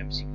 MCQ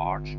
8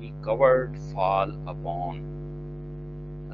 He covered fall upon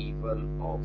evil of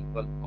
evil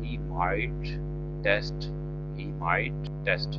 he might test।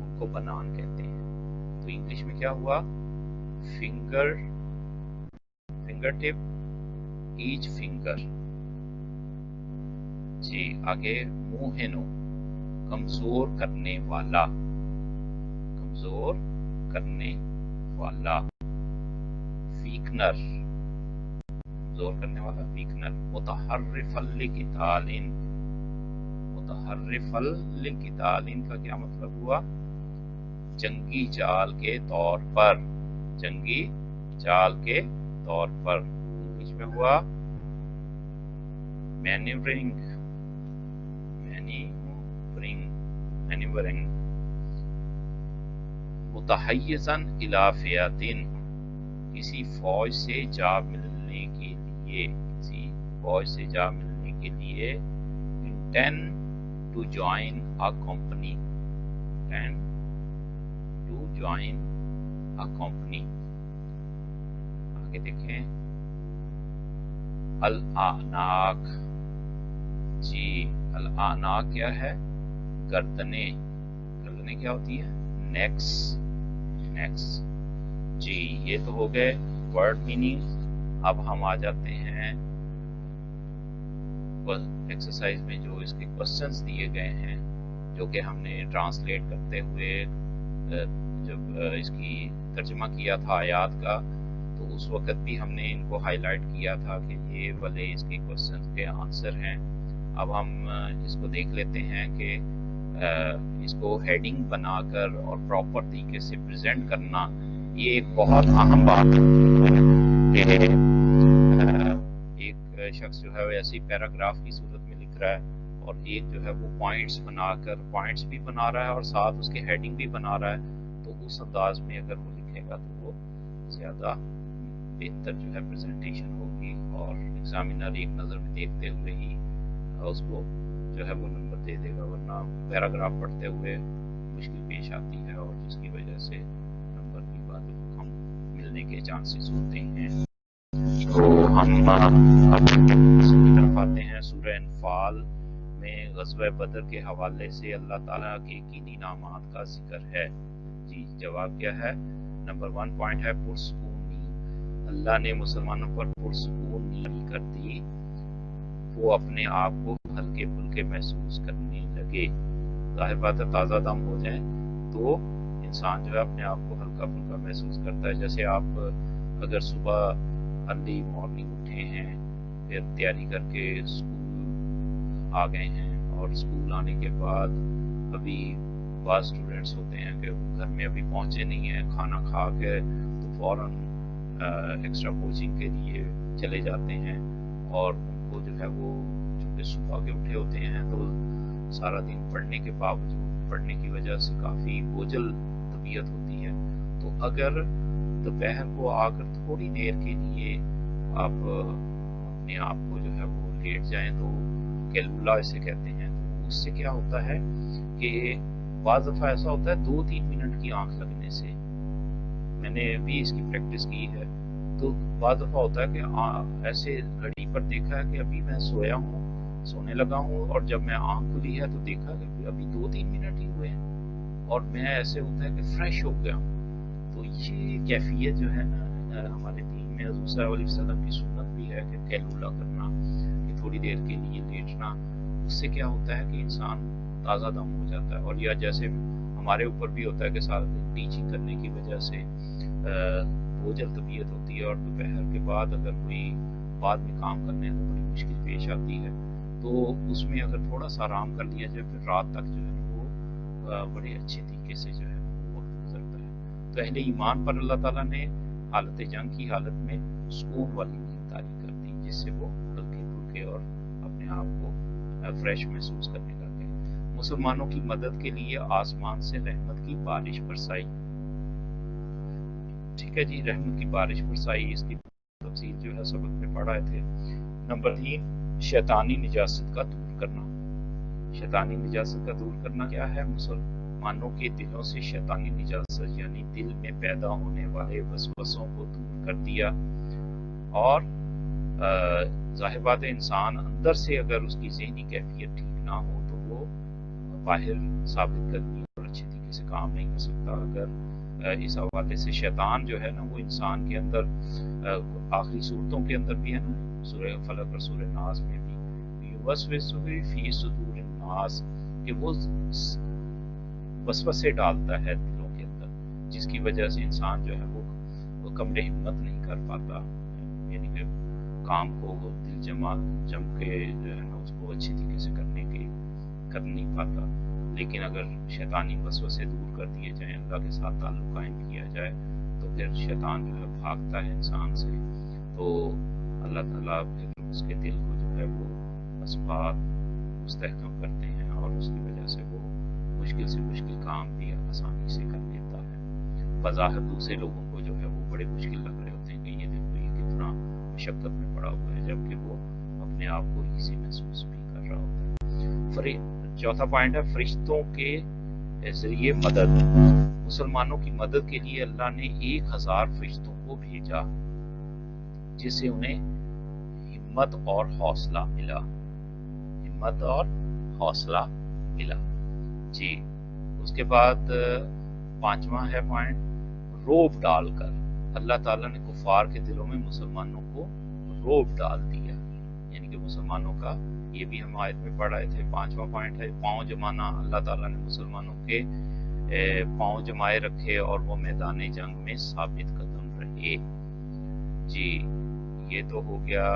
ان کو بنان کہتے ہیں. تو انگلش میں کیا ہوا؟ فنگر ٹپ، ایچ فنگر. جی آگے موہنو، کمزور کرنے والا، کمزور کرنے والا. ویکنر، کمزور کرنے والا ویکنر. متحرف لقتال، متحرف لقتال کا کیا مطلب ہوا؟ جنگی چال کے طور پر، جنگی چال کے طور پر. انگلش میں ہوا مینیورنگ، مینیورنگ. متحیزن الی فئۃ، کسی فوج سے جا ملنے کے لیے، کسی فوج سے جا ملنے کے لیے. intend to join a company، intend to join a company. آگے دیکھیں الاعناق. جی الاعناق کیا ہے؟ گردنیں. گردنیں کیا ہوتی ہیں؟ Next, next. جی یہ تو ہو گئے ورڈ میننگ. اب ہم آ جاتے ہیں ایکسرسائز میں جو اس کے کوسچنز دیے گئے ہیں، جو کہ ہم نے ٹرانسلیٹ کرتے ہوئے جب اس کی ترجمہ کیا تھا آیات کا، تو اس وقت بھی ہم نے ان کو ہائی لائٹ کیا تھا کہ یہ والے اس کے کوسچنز کے آنسر ہیں. اب ہم اس کو دیکھ لیتے ہیں کہ اس کو ہیڈنگ بنا کر اور پراپر طریقے سے پریزنٹ کرنا، یہ ایک بہت اہم بات ہے کہ ایک شخص جو ہے وہ ایسی پیراگراف کی صورت میں لکھ رہا ہے اور ایک جو ہے وہ پوائنٹس بنا کر پوائنٹس بھی بنا رہا ہے اور ساتھ اس کے ہیڈنگ بھی بنا رہا ہے. تو اس انداز میں اگر وہ لکھے گا تو وہ زیادہ بہتر جو ہے پریزنٹیشن ہوگی، اور ایگزامینر ایک نظر میں دیکھتے ہوئے ہی اس کو جو ہے وہ نمبر دے دے گا. ورنہ پیراگراف پڑھتے ہوئے مشکل پیش آتی ہے اور جس کی وجہ سے نمبر کی بات کم ملنے کے چانسز ہوتے ہیں. تو ہم اب طرف آتے ہیں. سورہ انفال میں غزوہ بدر کے حوالے سے اللہ تعالیٰ کے یقینی انعامات کا ذکر ہے. جی جواب کیا ہے؟ نمبر 1 پوائنٹ ہے پرسکونی. اللہ نے مسلمانوں پر پرسکونی کر دی، وہ اپنے آپ کو ہلکے پھلکے محسوس کرنے لگے. ظاہر بات ہے تازہ دم ہو جائیں تو انسان جو ہے اپنے آپ کو ہلکا پھلکا محسوس کرتا ہے. جیسے آپ اگر صبح ارلی مارننگ اٹھے ہیں، پھر تیاری کر کے اسکول آ گئے ہیں، اور اسکول آنے کے بعد ابھی بعض اسٹوڈنٹس ہوتے ہیں کہ گھر میں ابھی پہنچے نہیں ہیں، کھانا کھا کے تو فوراً ایکسٹرا کوچنگ کے لیے چلے جاتے ہیں، اور ان کو جو ہے وہ چونکہ صبح کے اٹھے ہوتے ہیں تو سارا دن پڑھنے کے باوجود پڑھنے کی وجہ سے کافی بوجھل طبیعت ہوتی ہے. تو اگر دوپہر کو آ کر تھوڑی دیر کے لیے آپ اپنے آپ کو جو ہے وہ لیٹ جائیں تو کیلولا اسے کہتے ہیں. تو اس سے کیا ہوتا ہے کہ بعض دفعہ ایسا ہوتا ہے 2-3 منٹ کی آنکھ لگنے سے، میں نے بھی اس کی پریکٹس کی ہے، تو بعض دفعہ ہوتا ہے کہ ایسے گھڑی پر دیکھا ہے کہ ابھی میں سویا ہوں، سونے لگا ہوں، اور جب میں آنکھ کھلی ہے تو دیکھا کہ ابھی 2-3 منٹ ہی ہوئے ہیں اور میں ایسے ہوتا ہے کہ فریش ہو گیا ہوں. تو یہ کیفیت جو ہے نا ہمارے دین میں حضور صلی اللہ علیہ وسلم کی سنت بھی ہے کہ کیلولا کرنا، کہ تھوڑی دیر کے لیے لیٹنا. اس سے کیا ہوتا ہے کہ انسان تازہ دم ہو جاتا ہے. اور یا جیسے ہمارے اوپر بھی ہوتا ہے کہ سارا دن ٹیچنگ کرنے کی وجہ سے بوجھل طبیعت ہوتی ہے، اور دوپہر کے بعد اگر کوئی بعد میں کام کرنے تو بڑی مشکل پیش آتی ہے. تو اس میں اگر تھوڑا سا آرام کر لیا جائے پھر رات تک جو ہے وہ بڑے اچھے طریقے سے جو ہے وہ وقت گزرتا ہے. تو اہل ایمان پر اللہ تعالیٰ نے حالت جنگ کی حالت میں سکون والی نیند طاری کر دی، جس سے وہ ہلکے پھلکے اور اپنے آپ کو فریش محسوس کرنے لگے. مسلمانوں کی مدد کے لیے آسمان سے رحمت کی بارش برسائی. ٹھیک ہے جی، رحمت کی بارش برسائی، اس کی تفصیل جو ہے سبق میں پڑھائے تھے. نمبر 3 شیطانی نجاست کا دور کرنا. شیطانی نجاست کا دور کرنا کیا ہے؟ مسلمانوں کے دلوں سے شیطانی نجاست یعنی دل میں پیدا ہونے والے وسوسوں کو دور کر دیا. اور ظاہر بات ہے انسان اندر سے اگر اس کی ذہنی کیفیت ٹھیک نہ ہو تو وہ باہر ثابت کرنی اور اچھی طریقے سے کام نہیں کر سکتا. اگر اس حوالے سے شیطان جو ہے نا وہ انسان کے اندر آخری صورتوں کے اندر بھی ہے نا، سورہ فلق اور سورہ ناس میں بھی یوسوس فی صدور الناس، کہ وہ وسوسے ڈالتا ہے دلوں کے اندر، جس کی وجہ سے انسان جو ہے وہ کمر ہمت نہیں کر پاتا، یعنی کہ کام کو دل جم کے جو ہے نا اس کو اچھی طریقے سے کر نہیں پاتا. لیکن اگر شیطانی وسوسے دور کر دیے جائیں، اللہ کے ساتھ تعلق قائم کیا جائے، تو پھر شیطان جو ہے بھاگتا ہے انسان سے. تو اللہ تعالیٰ پھر اس کے دل کو جو ہے وہ اسباب مستحکم کرتے ہیں، اور اس کی وجہ سے وہ مشکل سے مشکل کام بھی آسانی سے کر لیتا ہے. بظاہر دوسرے لوگوں کو جو ہے وہ بڑے مشکل لگ رہے ہوتے ہیں کہ یہ دیکھو یہ کتنا مشقت میں پڑا ہوا ہے، جبکہ وہ اپنے آپ کو ایزی محسوس بھی کر رہا ہوتا ہے. چوتھا پوائنٹ ہے فرشتوں کے ذریعے مدد. مسلمانوں کی مدد کے لیے اللہ نے 1000 فرشتوں کو بھیجا، جس سے انہیں ہمت اور حوصلہ ملا. جی اس کے بعد 5واں ہے پوائنٹ روب ڈال کر. اللہ تعالیٰ نے کفار کے دلوں میں مسلمانوں کو روب ڈال دیا، یعنی کہ مسلمانوں کا، یہ بھی ہم آیت میں پڑھ رہے تھے. 5واں پوائنٹ ہے پاؤں جمانا. اللہ تعالیٰ نے مسلمانوں کے پاؤں جمائے رکھے اور وہ میدان جنگ میں ثابت قدم رہے. جی یہ تو ہو گیا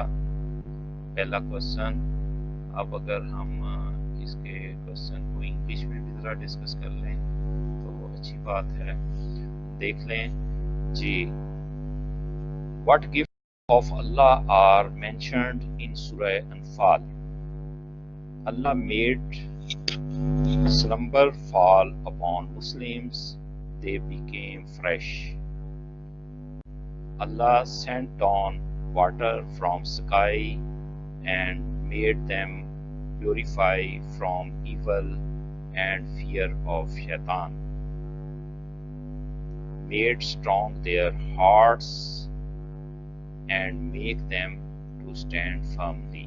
پہلا کوسچن. اب اگر ہم اس کے کوسچن کو انگلش میں بھی ذرا ڈسکس کر لیں تو اچھی بات ہے. دیکھ لیں جی. What gifts of Allah are mentioned in Surah Anfal? Allah made slumber fall upon Muslims, they became fresh. Allah sent down water from sky and made them purify from evil and fear of shaitan, made strong their hearts and make them to stand firmly.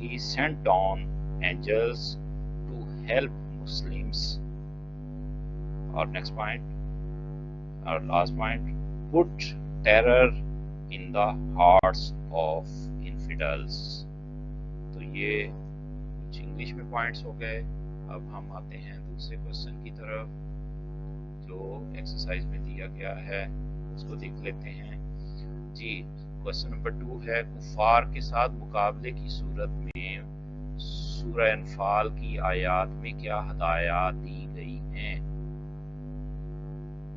He sent down angels to help Muslims. Our next point, our last point, put terror in the hearts of infidels. تو یہ کچھ English میں points ہو گئے. اب ہم آتے ہیں دوسرے کوسچن کی طرف جو ایکسرسائز میں دیا گیا ہے، اس کو دیکھ لیتے ہیں. جی کوسچن نمبر 2 ہے کفار کے ساتھ مقابلے کی صورت میں سورہ انفال کی آیات میں کیا ہدایات دی گئی ہیں.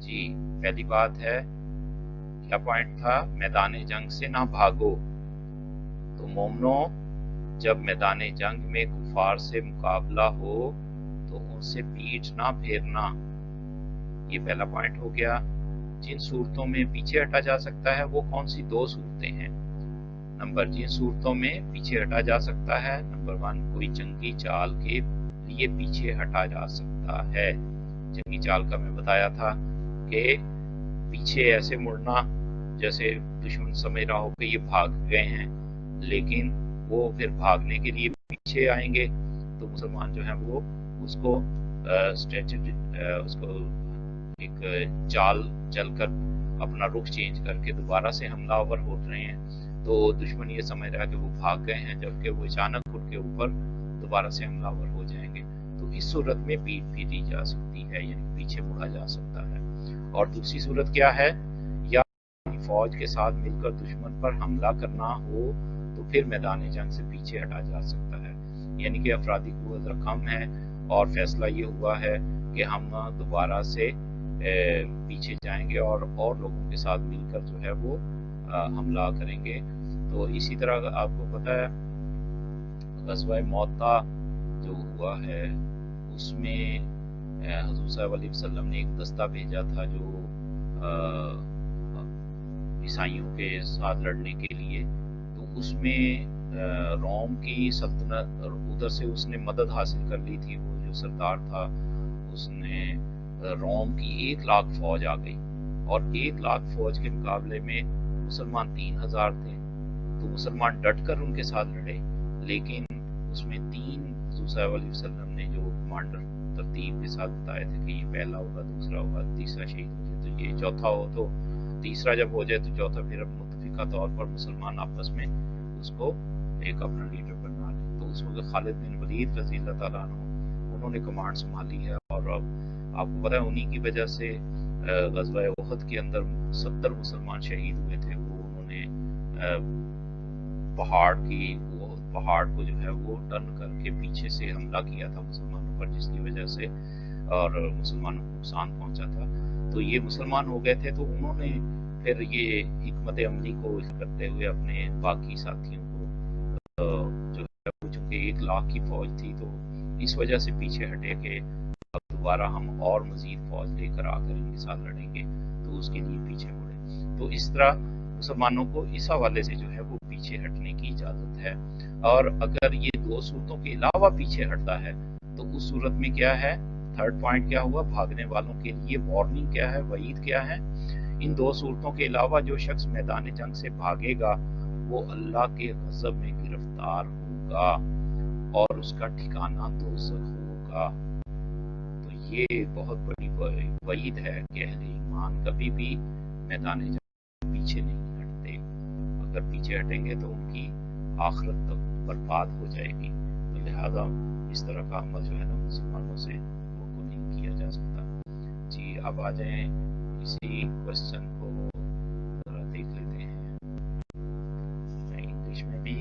جی پہلی بات ہے کیا پوائنٹ تھا، میدان جنگ سے نہ بھاگو. تو مومنو جب میدان جنگ میں کفار سے مقابلہ ہو تو ان سے پیٹھ نہ پھیرنا، یہ پہلا پوائنٹ ہو گیا. جن صورتوں میں پیچھے ہٹا جا سکتا ہے وہ کون سی 2 صورتیں ہیں. جن صورتوں میں پیچھے ہٹا جا سکتا ہے، نمبر 1 کوئی جنگی چال کے لیے پیچھے ہٹا جا سکتا ہے. جنگی چال کا میں بتایا تھا کہ پیچھے ایسے مڑنا جیسے دشمن سمجھ رہا ہو کہ یہ بھاگ گئے ہیں، لیکن وہ پھر بھاگنے کے لیے پیچھے آئیں گے تو مسلمان جو ہیں وہ اس کو ایک چال چل کر اپنا رخ چینج کر کے دوبارہ سے حملہ آور ہو رہے ہیں، تو دشمن یہ سمجھ رہا ہے کہ وہ بھاگ گئے ہیں، جبکہ وہ اچانک اٹھ کے اوپر دوبارہ سے حملہ آور ہو جائیں گے. تو اس صورت میں پیٹ پھیری جا سکتی ہے، یعنی پیچھے مڑا جا سکتا ہے. اور دوسری صورت کیا ہے، یا فوج کے ساتھ مل کر دشمن پر حملہ کرنا ہو تو پھر میدان جنگ سے پیچھے ہٹا جا سکتا ہے، یعنی کہ افرادی قوت رقم ہے اور فیصلہ یہ ہوا ہے کہ ہم دوبارہ سے پیچھے جائیں گے اور لوگوں کے ساتھ مل کر جو ہے وہ حملہ کریں گے. تو اسی طرح آپ کو پتہ ہے غزوہ موطا جو ہوا ہے اس میں حضور صلی اللہ علیہ وسلم نے ایک دستہ بھیجا تھا جو عیسائیوں کے ساتھ لڑنے کے لیے. تو اس میں روم کی سلطنت ادھر سے اس نے مدد حاصل کر لی تھی. وہ جو سردار تھا اس نے روم کی 1 لاکھ فوج آ گئی، اور 1 لاکھ فوج کے مقابلے میں مسلمان 3000 تھے. تو مسلمان ڈٹ کر ان کے ساتھ لڑے، لیکن اس میں 3 حضور صلی اللہ علیہ وسلم نے جو کمانڈر ترتیب کے ساتھ بتائے تھے کہ یہ پہلا ہوگا، دوسرا ہوگا، تیسرا شہید ہو جائے تو یہ چوتھا ہو، تو تیسرا جب ہو جائے تو چوتھا پھر اب متفقہ طور پر مسلمان آپس میں اس کو ایک اپنا لیڈر بنا لیں۔ تو اس وقت خالد بن ولید رضی اللہ تعالیٰ عنہ انہوں نے کمانڈ سنبھالی ہے، اور اب آپ کو پتہ ہے انہی کی وجہ سے غزوہ احد کے اندر 70 مسلمان شہید ہوئے تھے۔ وہ انہوں نے پہاڑ کو جو ہے وہ ٹرن کر کے پیچھے سے حملہ کیا تھا مسلمانوں پر، جس کی وجہ سے اور مسلمانوں کو نقصان پہنچا تھا۔ تو یہ مسلمان ہو گئے تھے، تو انہوں نے پھر یہ حکمت عملی کو کرتے ہوئے اپنے باقی ساتھیوں کو جو ہے چونکہ 1 لاکھ کی فوج تھی تو اس وجہ سے پیچھے ہٹے کہ اب دوبارہ ہم اور مزید فوج لے کر آ کر ان کے ساتھ لڑیں گے، تو اس کے لیے پیچھے مڑے۔ تو اس طرح مسلمانوں کو اس حوالے سے جو ہے وہ پیچھے ہٹنے کی اجازت ہے، اور اگر یہ 2 صورتوں کے علاوہ پیچھے ہٹتا ہے تو اس صورت میں کیا ہے، تھرڈ پوائنٹ کیا ہوا، بھاگنے والوں کے لیے وارننگ کیا ہے، وعید کیا ہے۔ ان 2 صورتوں کے علاوہ جو شخص میدان جنگ سے بھاگے گا وہ اللہ کے غضب میں گرفتار ہوگا اور اس کا ٹھکانہ دوزخ ہوگا۔ تو یہ بہت بڑی وعید ہے کہ اہل ایمان کبھی بھی میدان جنگ پیچھے نہیں ہٹتے، اگر پیچھے ہٹیں گے تو ان کی آخرت تک برباد ہو جائے گی۔ تو لہذا اس طرح کا عمل جو ہے نا مسلمانوں سے وہ نہیں کیا جا سکتا۔ جی اب آ جائیں اسی کوشچن کو ذرا دیکھ لیتے ہیں انگلش میں بھی۔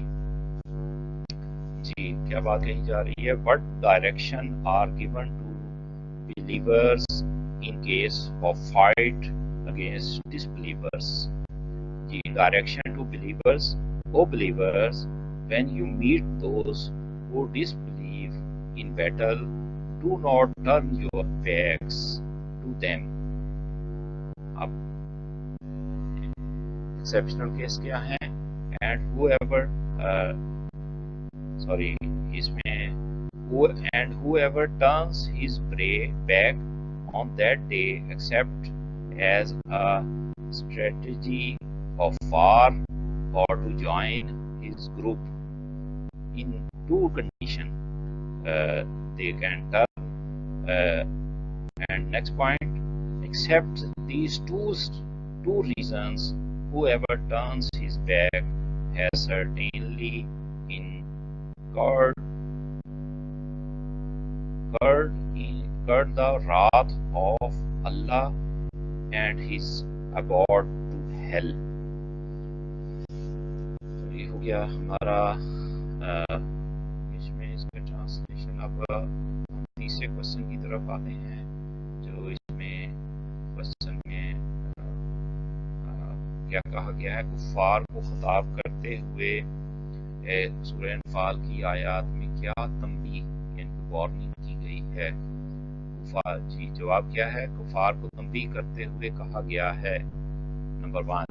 جی کیا بات کہی جا رہی ہے، what direction are given to believers in case of fight against disbelievers؟ جی direction to believers، O believers, when you meet those who disbelieve in battle, do not turn your backs to them۔ اب exceptional case کیا ہے، and whoever اس میں and whoever turns his back on that day except as a strategy of war or to join his group in 2 conditions they can turn, and next point, except these two reasons whoever turns his back has certainly incurred the wrath of Allah and his abode to hell۔ تو یہ ہو گیا ہمارا اس میں اس کا translation. اب ہم تیسرے question کی طرف آتے ہیں، جو اس میں کوشچن میں کیا کہا گیا ہے، کفار کو خطاب کرتے ہوئے سورہ انفال کی آیات میں کیا تنبیہ یعنی وارننگ کی گئی ہے۔ کفار جی جواب کیا ہے، کفار کو تنبیہ کرتے ہوئے کہا گیا ہے، نمبر 1،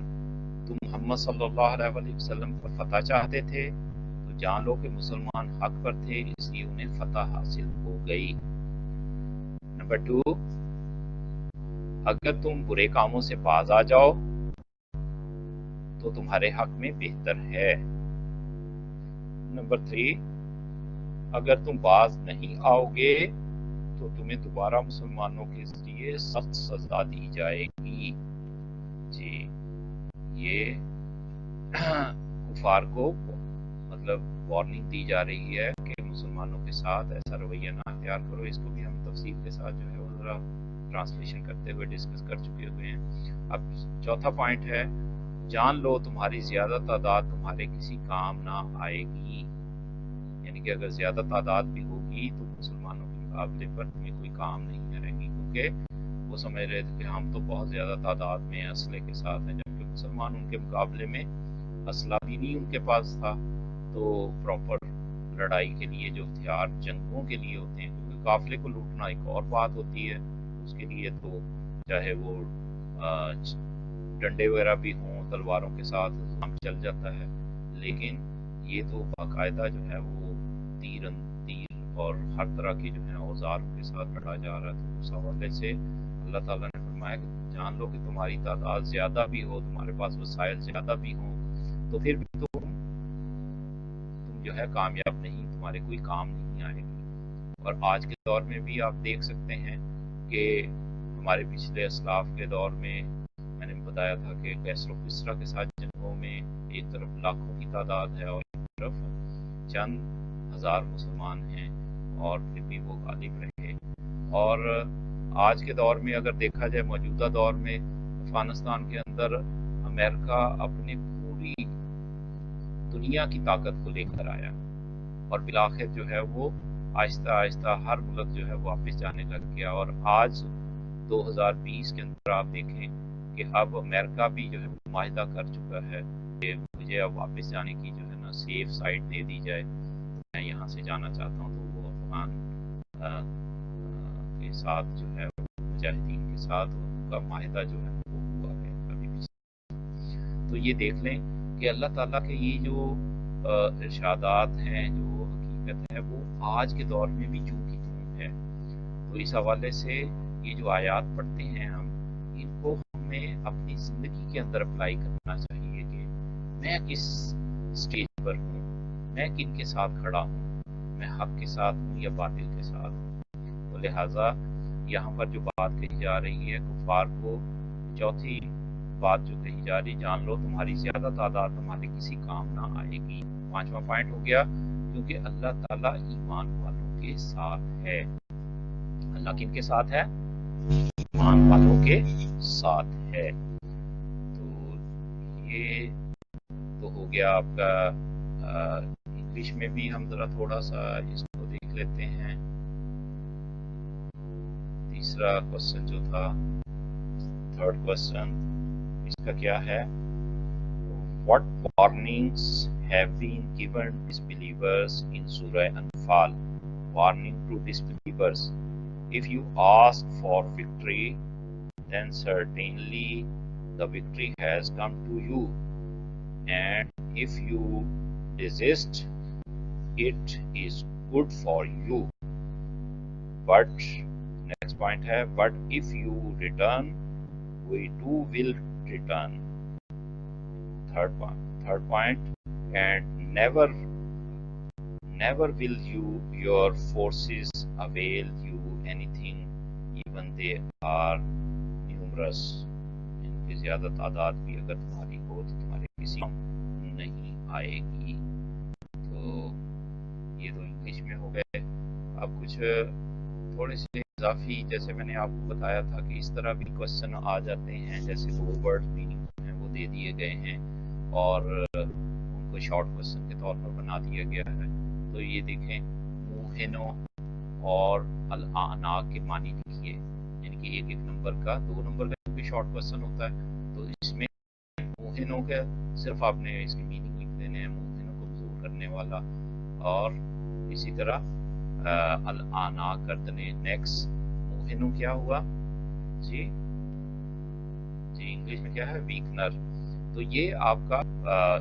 تم محمد صلی اللہ علیہ وسلم پر فتح چاہتے تھے تو جان لو کہ مسلمان حق پر تھے، اس لیے انہیں فتح حاصل ہو گئی۔ نمبر 2، اگر تم برے کاموں سے باز آ جاؤ تو تمہارے حق میں بہتر ہے۔ نمبر 3، اگر تم باز نہیں آؤ گے تو تمہیں دوبارہ مسلمانوں کے ذریعے سخت سزا دی جائے گی۔ جی یہ کفار کو مطلب وارننگ دی جا رہی ہے کہ مسلمانوں کے ساتھ ایسا رویہ نہ اختیار کرو۔ اس کو بھی ہم تفصیل کے ساتھ جو ہے وہ ذرا ٹرانسلیشن کرتے ہوئے ڈسکس کر چکے ہوئے ہیں۔ اب چوتھا پوائنٹ ہے، جان لو تمہاری زیادہ تعداد تمہارے کسی کام نہ آئے گی، یعنی کہ اگر زیادہ تعداد بھی ہوگی تو مسلمانوں کے مقابلے پر تمہیں کوئی کام نہیں آئے گی، کیونکہ وہ سمجھ رہے تھے کہ ہم تو بہت زیادہ تعداد میں اسلحے کے ساتھ ہیں، جبکہ مسلمان ان کے مقابلے میں اسلحہ بھی نہیں ان کے پاس تھا۔ تو پراپر لڑائی کے لیے جو ہتھیار جنگوں کے لیے ہوتے ہیں، کیونکہ قافلے کو لوٹنا ایک اور بات ہوتی ہے، اس کے لیے تو چاہے وہ ڈنڈے وغیرہ بھی ہوں، تلواروں کے ساتھ کام چل جاتا ہے، لیکن یہ تو باقاعدہ جو ہے وہ تیر اور ہر طرح کے جو ہے اوزاروں کے ساتھ لڑا جا رہا ہے۔ تو اس حوالے سے اللہ تعالیٰ نے فرمایا کہ جان لو کہ تمہاری تعداد زیادہ بھی ہو، تمہارے پاس وسائل زیادہ بھی ہوں، تو پھر بھی تم جو ہے کامیاب نہیں، تمہارے کوئی کام نہیں آئے گی۔ اور آج کے دور میں بھی آپ دیکھ سکتے ہیں کہ ہمارے پچھلے اسلاف کے دور میں نے بتایا تھا کہ کیسر و کسریٰ کے ساتھ جنگوں میں ایک طرف لاکھوں کی تعداد ہے اور ایک طرف چند ہزار مسلمان ہیں اور پھر بھی وہ غالب رہے. اور آج کے دور میں اگر دیکھا جائے موجودہ دور میں افغانستان کے اندر امریکہ اپنی پوری دنیا کی طاقت کو لے کر آیا اور بالآخر جو ہے وہ آہستہ آہستہ ہر ملک جو ہے واپس جانے لگ گیا. اور آج 2020 کے اندر آپ دیکھیں کہ اب امریکہ بھی جو ہے معاہدہ کر چکا ہے کہ مجھے اب واپس جانے کی جو ہے نا سیف سائٹ دے دی جائے, میں یہاں سے جانا چاہتا ہوں. تو وہ افغان کے ساتھ جو ہے مجاہدین کے ساتھ ان کا معاہدہ جو ہے وہ ہوا ہے ابھی بھی. تو یہ دیکھ لیں کہ اللہ تعالیٰ کے یہ جو ارشادات ہیں, جو حقیقت ہے, وہ آج کے دور میں بھی جو کی توں ہے. تو اس حوالے سے یہ جو آیات پڑھتے ہیں ہم, ان کو ہمیں اپنی زندگی کے اندر اپلائی کرنا چاہیے کہ میں کس سٹیج پر ہوں, میں کن کے ساتھ کھڑا ہوں, میں حق کے ساتھ ہوں یا باطل کے ساتھ ہوں. تو لہٰذا یہاں پر جو بات کہی جا رہی ہے کفار کو, چوتھی بات جو کہی جا رہی, جان لو تمہاری زیادہ تعداد تمہارے کسی کام نہ آئے گی. پانچواں پوائنٹ ہو گیا کیونکہ اللہ تعالیٰ ایمان والوں کے ساتھ ہے. اللہ کن کے ساتھ ہے؟ ایمان والوں کے ساتھ ہے. تو یہ تو ہو گیا آپ کا. انگلش میں بھی ہم ذرا تھوڑا سا اس کو دیکھ لیتے ہیں. تیسرا کوسچن جو تھا, تھرڈ کوسچن, اس کا کیا ہے؟ What warnings have been given disbelievers in Surah Anfal? Warning to disbelievers. If you ask for victory, then certainly the victory has come to you. And if you desist, it is good for you. But, next point hai, but if you return, we too will return. Third point, and never will your forces avail you anything, even they are numerous. ان کی زیادہ تعداد بھی اگر تمہاری ہو تو تمہارے کسی نہیں آئے گی. تو یہ تو انگلش میں ہو گئے. اب کچھ تھوڑے سے اضافی, جیسے میں نے آپ کو بتایا تھا کہ اس طرح بھی کوسچن آ جاتے ہیں, جیسے 2 ورڈ میننگ ہیں وہ دے دیے گئے ہیں اور ان کو شارٹ کوسچن کے طور پر بنا دیا گیا ہے. تو یہ دیکھیں, موہنو اور العناق کے معنی لکھیے, یعنی کہ ایک نمبر کا, 2 نمبر کا کیونکہ شارٹ کوسچن ہوتا ہے. تو اس میں موہنو کا صرف آپ نے اس کی میننگ لکھ دینے ہیں, موہنو کو کمزور کرنے والا. اور اسی طرح العناق گردنے, نیکس. موہنو کیا ہوا جی انگلش میں کیا ہے؟ ویکنر. تو یہ آپ کا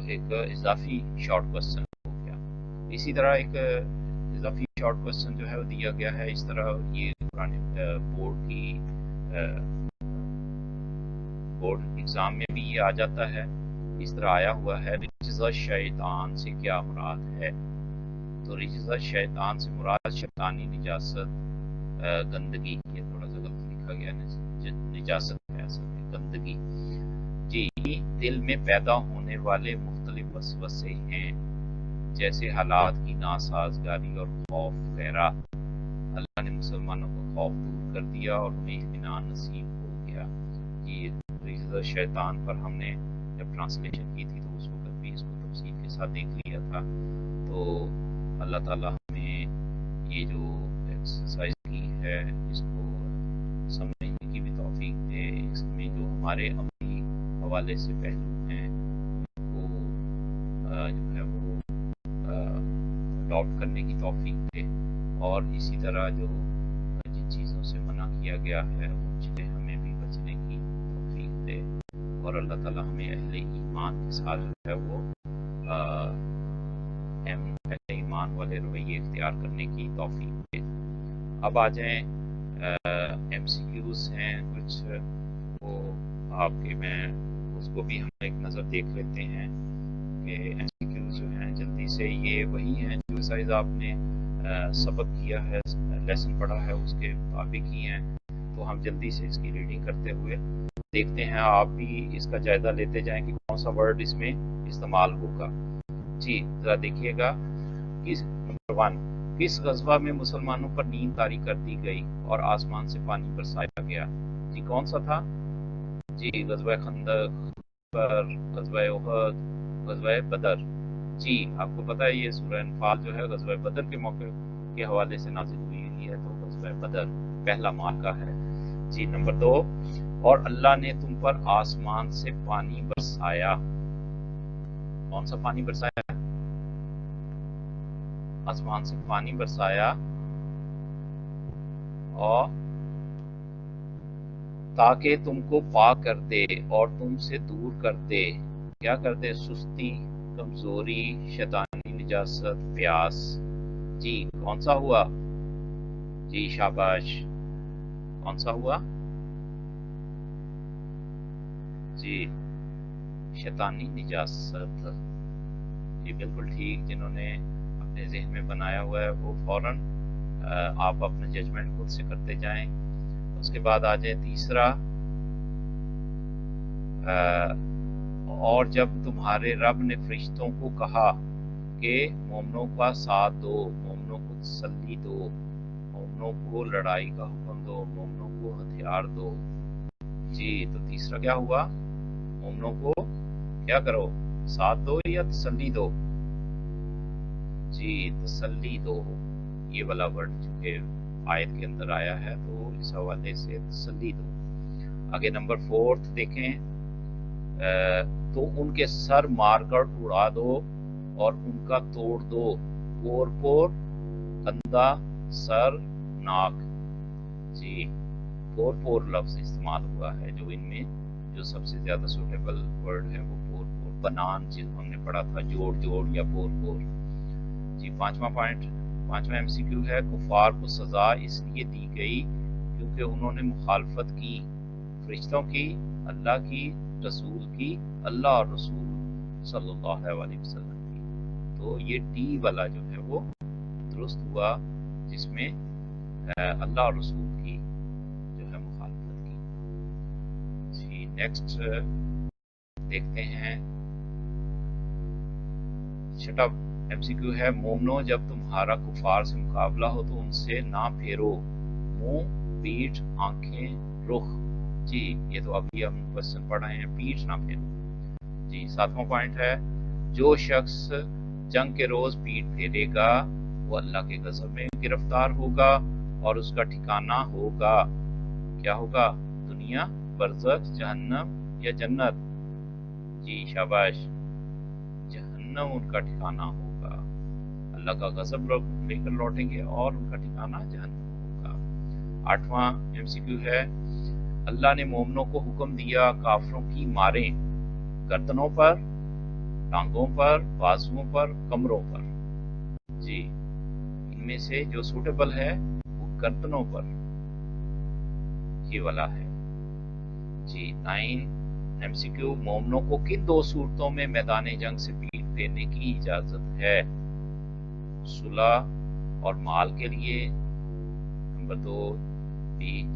ایک اضافی شارٹ کوسچن ہو گیا. اسی طرح ایک اضافی شارٹ کوسچن جو ہے وہ دیا گیا ہے اس طرح, یہ پرانے بورڈ ایگزام میں بھی یہ آ جاتا ہے, اس طرح آیا ہوا ہے, رجز شیطان سے کیا مراد ہے؟ تو رجز شیطان سے مراد شیطانی نجاست, گندگی. یہ تھوڑا سا غلط لکھا گیا, نجاست ہے اصل میں, گندگی. جی, دل میں پیدا ہونے والے مختلف وسوسے ہیں, جیسے حالات کی ناسازگاری اور خوف وغیرہ. اللہ نے مسلمانوں کو خوف دور کر دیا اور انہیں اطمینان نصیب ہو گیا. یہ رجز شیطان پر ہم نے جب ٹرانسلیشن کی تھی تو اس وقت بھی اس کو تفصیل کے ساتھ دیکھ لیا تھا. تو اللہ تعالیٰ ہمیں یہ جو ایکسرسائز کی ہے اس کو سمجھنے کی بھی توفیق دے. اس میں جو ہمارے عملی حوالے سے پہلو ہیں ان کو جو ہے وہ اڈاپٹ کرنے کی توفیق دے, اور اسی طرح جو جن چیزوں سے منع کیا گیا ہے ان سے ہمیں بھی بچنے کی توفیق دے, اور اللہ تعالیٰ ہمیں اہل ایمان کے ساتھ جو ہے وہ اہل ایمان والے رویے اختیار کرنے کی توفیق دے. اب آ جائیں ایم سی کیوز ہیں کچھ, وہ آپ کے, میں اس کو بھی ہم ایک نظر دیکھ لیتے ہیں کہ ایم سی کیوز جو ہیں جلدی سے, یہ وہی ہیں جو سائز آپ نے سبق کیا ہے لیسن پڑھا ہے اس کے مطابق ہی ہیں، تو ہم جلدی سے اس کی ریڈنگ کرتے ہوئے دیکھتے ہیں، آپ بھی اس کا جائزہ لیتے جائیں کہ کون سا ورڈ اس میں استعمال ہوگا۔ جی ذرا دیکھیے گا، نمبر 1، کس غزوہ میں مسلمانوں پر نیند طاری کر دی گئی اور آسمان سے پانی برسایا گیا؟ جی کون سا تھا؟ جی غزوہ خندق، غزوہ احد، غزوہ بدر۔ جی آپ کو پتہ ہے یہ سورہ انفال جو ہے غزوہ بدر کے موقع کے حوالے سے نازل ہوئی ہے، تو غزوہ بدر پہلا معرکہ ہے۔ جی نمبر 2، اور اللہ نے تم پر آسمان سے پانی برسایا۔ کون سا پانی برسایا؟ آسمان سے پانی برسایا اور تاکہ تم کو پاک کر دے اور تم سے دور کر دے، کیا کر دے؟ سستی، کمزوری، شیطانی نجاست، پیاس۔ جی کون سا ہوا؟ جی شاباش، کون سا ہوا؟ جی شیطانی نجاست۔ جی بالکل ٹھیک، جنہوں نے اپنے ذہن میں بنایا ہوا ہے وہ فوراً آپ اپنا ججمنٹ خود سے کرتے جائیں۔ اس کے بعد آ جائے تیسرا، اور جب تمہارے رب نے فرشتوں کو کہا کہ مومنوں کا ساتھ دو، مومنوں کو تسلی دو، مومنوں کو لڑائی کا حکم دو، مومنوں کو ہتھیار دو۔ جی تو تیسرا کیا ہوا؟ مومنوں کو کیا کرو؟ ساتھ دو یا تسلی دو؟ جی تسلی دو، یہ والا ورڈ چونکہ آیت کے اندر آیا ہے تو اس حوالے سے تسلی دو۔ آگے نمبر 4 دیکھیں، تو ان کے سر مار کر اڑا دو اور ان کا توڑ دو، پور پور، کندھا، سر، ناک۔ جی پور پور لفظ استعمال ہوا ہے، جو ان میں جو سب سے زیادہ سوٹیبل ورڈ ہے وہ پور پور، بنان جس ہم نے پڑھا تھا، جوڑ جوڑ یا پور پور۔ جی پانچواں ایم سی کیو ہے، کفار کو سزا اس لیے دی گئی کیونکہ انہوں نے مخالفت کی، فرشتوں کی، اللہ کی، رسول کی، اللہ اور رسول صلی اللہ علیہ وسلم کی۔ تو یہ ڈی والا جو ہے وہ درست ہوا، جس میں اللہ اور رسول کی جو ہے مخالفت کی۔ جی نیکسٹ دیکھتے ہیں، چھٹا ایم سی کیو ہے، مومنو جب تمہارا کفار سے مقابلہ ہو تو ان سے نہ پھیرو منہ، پیٹھ، آنکھیں، رخ۔ جی یہ تو ابھی ہم کوسچن پڑھ رہے ہیں، پیٹھ نہ پھیرو۔ جی 7واں پوائنٹ ہے، جو شخص جنگ کے روز پیٹھ پھیرے گا وہ اللہ کے غضب میں گرفتار ہوگا اور اس کا ٹھکانہ ہوگا، کیا ہوگا؟ دنیا، برزخ، جہنم یا جنت؟ جی شاباش، جہنم ان کا ٹھکانہ ہوگا، اللہ کا غضب لے کر لوٹیں گے اور ان کا ٹھکانہ جہنم ہوگا۔ 8واں ایم سی کیو ہے، اللہ نے مومنوں کو حکم دیا کافروں کی ماریں، گردنوں پر، ٹانگوں پر، بازوؤں پر، کمروں پر۔ جی ان میں سے جو سوٹیبل ہے وہ گردنوں پر، یہ والا ہے۔ جی 9 ایم سی کیو، مومنوں کو کن 2 صورتوں میں میدان جنگ سے پیٹ پھیرنے کی اجازت ہے؟ صلح اور مال کے لیے، نمبر 2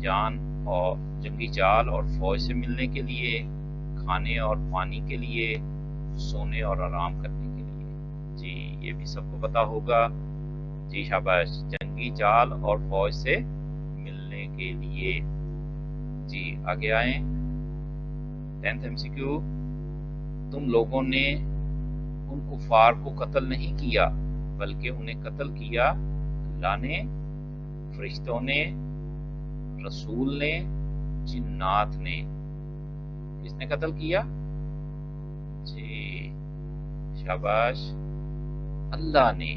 جان اور جنگی چال اور فوج سے ملنے کے لیے، کھانے اور پانی کے لیے، سونے اور آرام کرنے کے لیے۔ جی یہ بھی سب کو پتا ہوگا، جی شاباش، جنگی چال اور فوج سے ملنے کے لیے۔ جی آگے آئیں، 10 ایم سی کیو، تم لوگوں نے ان کفار کو قتل نہیں کیا بلکہ انہیں قتل کیا اللہ نے، فرشتوں نے، رسول نے، جنات نے۔ کس نے قتل کیا؟ جی شاباش، اللہ نے،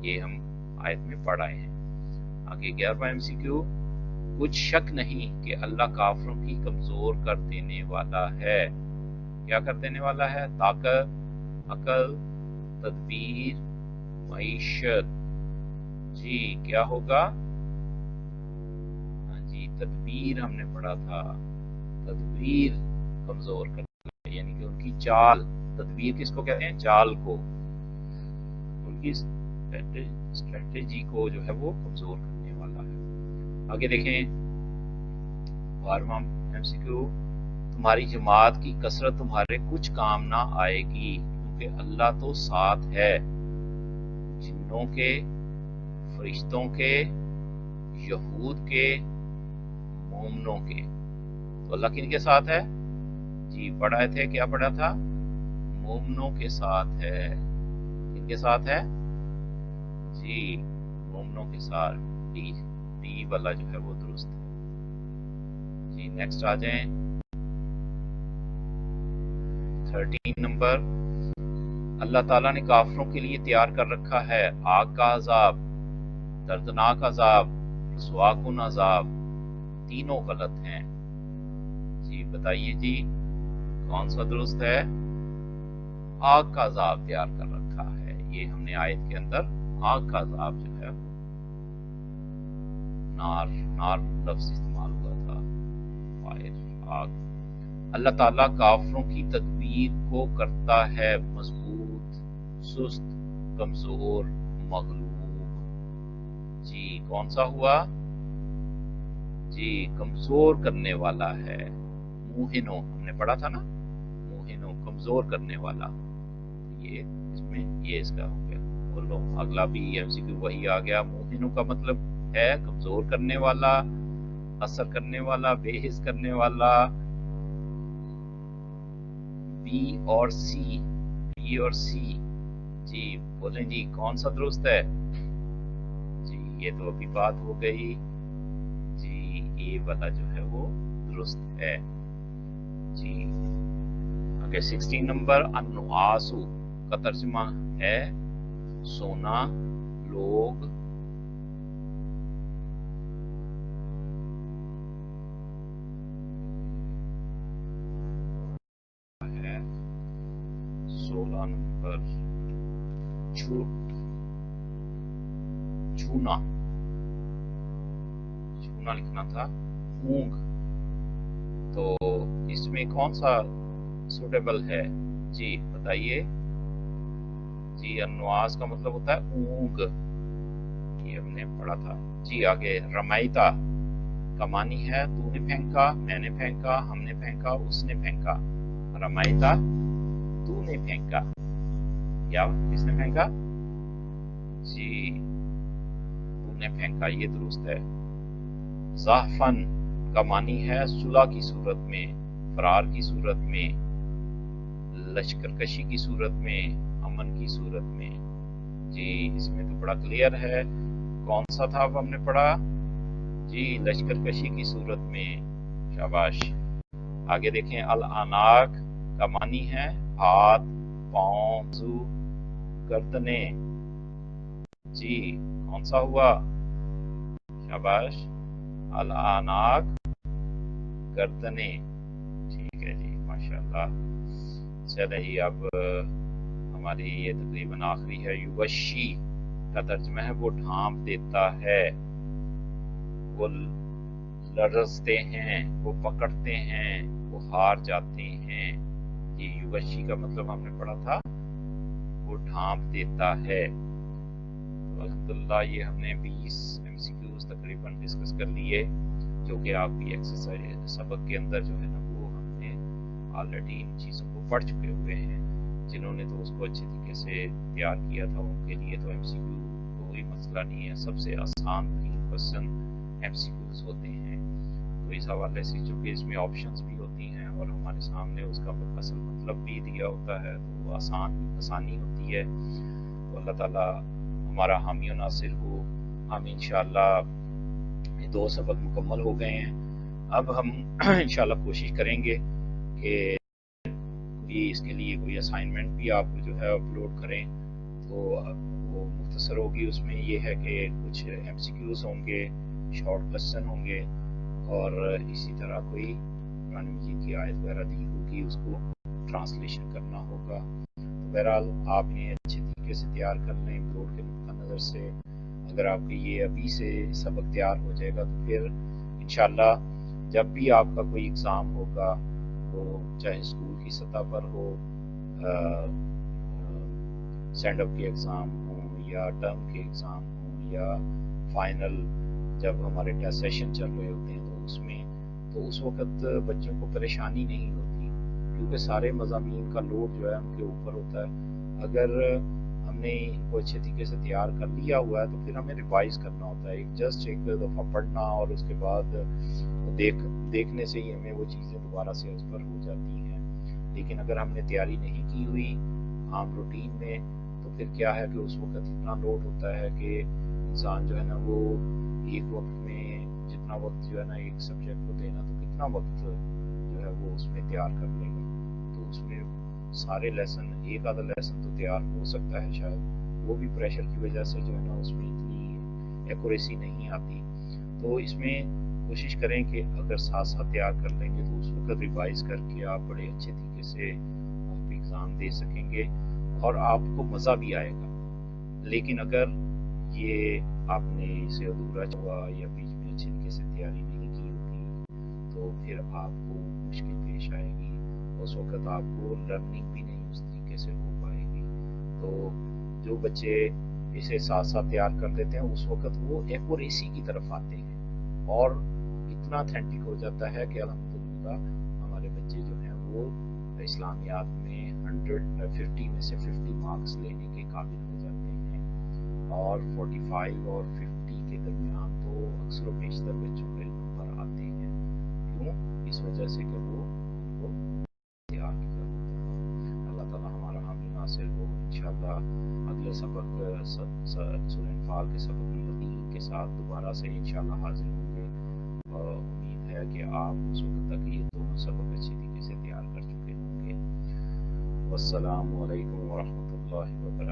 یہ ہم آیت میں پڑھ آئے ہیں۔ آگے 11واں ایم سی کیو، کچھ شک نہیں کہ اللہ کافروں کی کمزور کر دینے والا ہے، کیا کر دینے والا ہے؟ طاقت، عقل، تدبیر، معیشت۔ جی کیا ہوگا؟ جی تدبیر ہم نے پڑھا تھا، تدبیر کمزور کرنے والا، یعنی کہ ان کی چال، تدبیر کس کو کہتے ہیں؟ چال کو، ان کی اسٹریٹجی کو جو ہے وہ کمزور کرنے آگے دیکھیں 12واں MCQ، تمہاری جماعت کی کثرت تمہارے کچھ کام نہ آئے گی کیونکہ اللہ تو ساتھ ہے، جنوں کے، فرشتوں کے، یہود کے، مومنوں کے۔ تو اللہ کن کے ساتھ ہے؟ جی پڑھائے تھے، کیا پڑھا تھا؟ مومنوں کے ساتھ ہے۔ کن کے ساتھ ہے؟ جی مومنوں کے ساتھ۔ ڈی والا جو ہے وہ درست ہے۔ جی نیکسٹ آ جائیں 13 نمبر، اللہ تعالیٰ نے کافروں کے لیے تیار کر رکھا ہے آگ کا عذاب، دردناک عذاب، رسوا کن عذاب، تینوں غلط ہیں۔ جی بتائیے جی کون سا درست ہے؟ آگ کا عذاب تیار کر رکھا ہے، یہ ہم نے آیت کے اندر آگ کا عذاب جو ہے نار لفظ استعمال ہوا تھا، فائر آگ۔ اللہ تعالیٰ کافروں کی تدبیر کو کرتا ہے مضبوط، سست، کمزور، مغلوب۔ جی کون سا ہوا؟ جی کمزور کرنے والا ہے، موہنو ہم نے پڑھا تھا نا، موہنو کمزور کرنے والا۔ یہ اس میں یہ اس کا ہو گیا۔ بولو اگلا بھی MCQ وہی آ گیا، موہنو کا مطلب ہے کمزور کرنے والا، اثر کرنے والا، بے حس کرنے والا۔ بی اور سی، بی اور سی، جی بولیں جی کون سا درست ہے؟ جی یہ تو ابھی بات ہو گئی، جی اے والا جو ہے وہ درست ہے۔ جی آگے 16 نمبر، النعاسو کا ترجمہ ہے سونا، لوگ، ہے 16 نمبر چھونا لکھنا تھا، اونگ۔ تو اس میں کون سا سوٹیبل ہے؟ جی بتائیے جی النواس کا مطلب ہوتا ہے اونگ، یہ ہم نے پڑھا تھا۔ جی آگے رمائتا کا معنی ہے تو نے پھینکا، میں نے پھینکا، ہم نے پھینکا، اس نے پھینکا۔ رمائتا تو نے پھینکا، یا کس نے پھینکا؟ جی تو نے پھینکا، یہ درست ہے۔ زحفن کا معنی ہے صلح کی صورت میں، فرار کی صورت میں، لشکر کشی کی صورت میں، امن کی صورت میں۔ جی اس میں تو بڑا کلیئر ہے، کون سا تھا اب ہم نے پڑھا؟ جی لشکر کشی کی صورت میں، شاباش۔ آگے دیکھیں الاناک کا معنی ہے ہاتھ، پاؤں، زو، گردنیں۔ جی کون سا ہوا؟ شاباش، الاناک گردنیں، ٹھیک ہے جی ماشاءاللہ۔ چلے جی اب ہماری یہ تقریباً آخری ہے، یوشی کا ترجمہ ہے وہ ڈھانپ دیتا ہے، وہ لرزتے ہیں، وہ پکڑتے ہیں، وہ ہار جاتے ہیں۔ یہ یوشی کا مطلب ہم نے پڑھا تھا وہ ڈھانپ دیتا ہے۔ تو الحمدللہ یہ ہم نے 20 MCQs تقریباً ڈسکس کر لیے، جو کہ آپ کی ایکسرسائز سبق کے اندر جو ہے نا وہ ہم نے آلریڈی ان چیزوں کو پڑھ چکے ہوئے ہیں۔ جنہوں نے تو اس کو اچھے طریقے سے تیار کیا تھا ان کے لیے تو MCQ کوئی مسئلہ نہیں ہے، سب سے آسان ترین کوسچن MCQs ہوتے ہیں۔ تو اس حوالے سے چونکہ اس میں آپشنز بھی ہوتی ہیں اور ہمارے سامنے اس کا اصل مطلب بھی دیا ہوتا ہے تو آسانی ہوتی ہے۔ تو اللہ تعالیٰ ہمارا حامی و ناصر ہو۔ ہم انشاءاللہ 2 سبق مکمل ہو گئے ہیں، اب ہم انشاءاللہ کوشش کریں گے کہ اس کے لیے کوئی اسائنمنٹ بھی آپ جو ہے اپلوڈ کریں، تو وہ مختصر ہوگی۔ اس میں یہ ہے کہ کچھ MCQs ہوں گے، شارٹ کوسچن ہوں گے، اور اسی طرح کوئی قرآن مجید کی آیت وغیرہ دی ہوگی، اس کو ٹرانسلیشن کرنا ہوگا۔ تو بہرحال آپ انہیں اچھے طریقے سے تیار کر لیں بورڈ کے نقطہ نظر سے۔ اگر آپ کے یہ ابھی سے سبق تیار ہو جائے گا تو پھر انشاءاللہ جب بھی آپ کا کوئی ایگزام ہوگا، وہ چاہے اسکول کی سطح پر ہو، سینڈ اپ کے ایگزام ہوں یا ٹرم کے ایگزام ہوں یا فائنل جب ہمارے ٹیسٹ سیشن چل رہے ہوتے ہیں تو اس وقت بچوں کو پریشانی نہیں ہوتی، کیونکہ سارے مضامین کا لوڈ جو ہے ان کے اوپر ہوتا ہے۔ اگر ہم نے ان کو اچھے طریقے سے تیار کر لیا ہوا ہے تو پھر ہمیں ریوائز کرنا ہوتا ہے، ایک دفعہ پڑھنا اور اس کے بعد دیکھنے سے ہی ہمیں وہ چیزیں دوبارہ سے ازبر ہو جاتی ہیں۔ لیکن اگر ہم نے تیاری نہیں کی ہوئی عام روٹین میں تو پھر کیا ہے کہ اس وقت اتنا لوڈ ہوتا ہے کہ انسان جو ہے نا وہ ایک وقت میں جتنا وقت جو ہے نا ایک سبجیکٹ کو دینا تو کتنا وقت جو ہے وہ اس میں تیار کر لے گا، تو اس میں سارے لیسن ایک آدھا لیسن تو تیار ہو سکتا ہے شاید، وہ بھی پریشر کی وجہ سے جو ہے نا اس میں اتنی ایکوریسی نہیں آتی۔ تو اس میں کوشش کریں کہ اگر ساتھ ساتھ تیار کر لیں گے تو اس وقت ریوائز کر کے آپ بڑے اچھے طریقے سے آپ ایگزام دے سکیں گے اور آپ کو مزہ بھی آئے گا۔ لیکن اگر یہ آپ نے اسے ادھورا چھوڑا یا بیچ میں اچھے طریقے سے تیاری نہیں کی ہوگی تو پھر آپ کو مشکل پیش آئے گی، اس وقت آپ کو لرننگ بھی نہیں اس طریقے سے ہو پائے گی۔ تو جو بچے اسے ساتھ ساتھ تیار کر لیتے ہیں اس وقت وہ ایکوریسی کی طرف آتے ہیں اور اتنا اتھینٹک ہو جاتا ہے کہ الحمدللہ ہمارے بچے جو ہیں وہ اسلامیات میں 150 میں سے 50 مارکس لینے کے قابل ہو جاتے ہیں، اور 45 اور 50 کے درمیان تو اکثر و بیشتر بچوں کے نمبر آتے ہیں۔ کیوں؟ اس وجہ سے کہ وہ ان کو تیار کیا ہوتا ہے۔ اللہ تعالیٰ ہمارا حامی ناصر ہو۔ انشاءاللہ اگلے سبق سورہ انفال کے سبق نمبر 3 کے ساتھ دوبارہ سے انشاءاللہ حاضر ہوں گے، اور امید ہے کہ آپ اس وقت تک یہ دونوں سبق اچھی طریقے سے تیار کر چکے ہوں گے۔ والسلام علیکم ورحمۃ اللہ وبرکاتہ۔